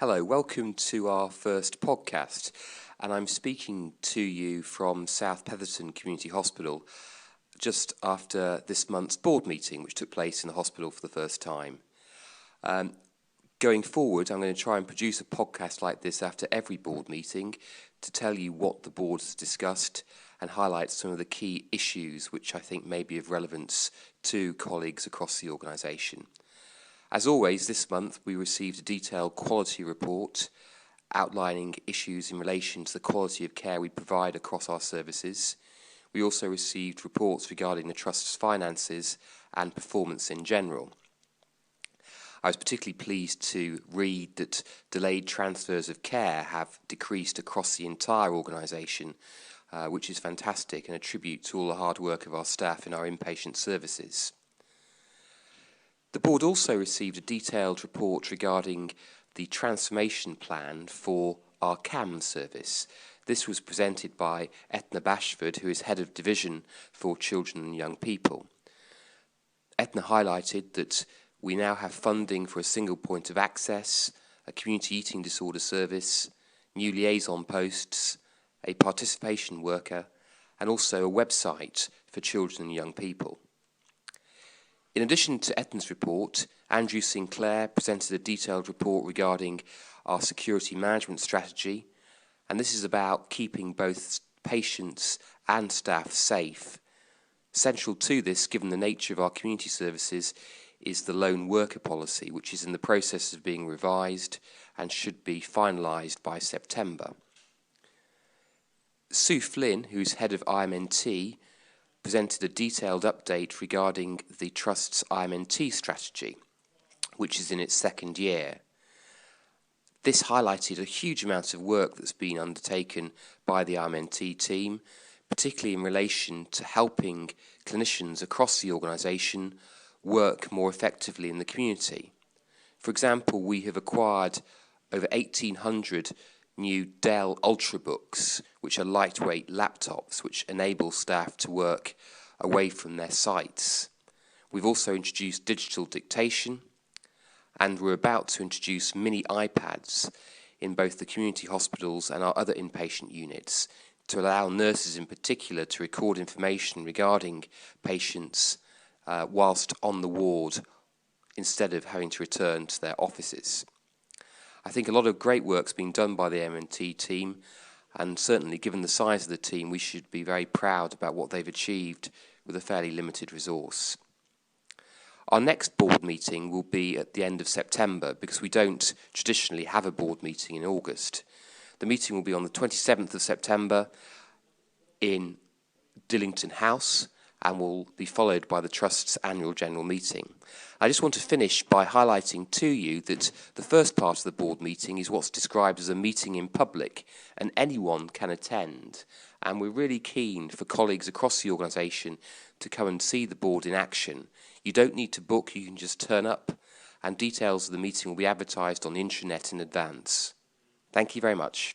Hello, welcome to our first podcast, and I'm speaking to you from South Petherton Community Hospital just after this month's board meeting, which took place in the hospital for the first time. Going forward, I'm going to try and produce a podcast like this after every board meeting to tell you what the board has discussed and highlight some of the key issues which I think may be of relevance to colleagues across the organisation. As always, this month we received a detailed quality report outlining issues in relation to the quality of care we provide across our services. We also received reports regarding the Trust's finances and performance in general. I was particularly pleased to read that delayed transfers of care have decreased across the entire organisation, which is fantastic and a tribute to all the hard work of our staff in our inpatient services. The board also received a detailed report regarding the transformation plan for our CAM service. This was presented by Etna Bashford, who is Head of Division for Children and Young People. Etna highlighted that we now have funding for a single point of access, a community eating disorder service, new liaison posts, a participation worker, and also a website for children and young people. In addition to Etna's report, Andrew Sinclair presented a detailed report regarding our security management strategy, and this is about keeping both patients and staff safe. Central to this, given the nature of our community services, is the lone worker policy, which is in the process of being revised and should be finalised by September. Sue Flynn, who's Head of IMNT, presented a detailed update regarding the Trust's IMNT strategy, which is in its second year. This highlighted a huge amount of work that's been undertaken by the IMNT team, particularly in relation to helping clinicians across the organisation work more effectively in the community. For example, we have acquired over 1,800 new Dell Ultrabooks, which are lightweight laptops which enable staff to work away from their sites. We've also introduced digital dictation, and we're about to introduce mini iPads in both the community hospitals and our other inpatient units to allow nurses in particular to record information regarding patients whilst on the ward instead of having to return to their offices. I think a lot of great work's been done by the IMNT team, and certainly given the size of the team, we should be very proud about what they've achieved with a fairly limited resource. Our next board meeting will be at the end of September because we don't traditionally have a board meeting in August. The meeting will be on the 27th of September in Dillington House and will be followed by the Trust's annual general meeting. I just want to finish by highlighting to you that the first part of the board meeting is what's described as a meeting in public, and anyone can attend. And we're really keen for colleagues across the organisation to come and see the board in action. You don't need to book, you can just turn up, and details of the meeting will be advertised on the intranet in advance. Thank you very much.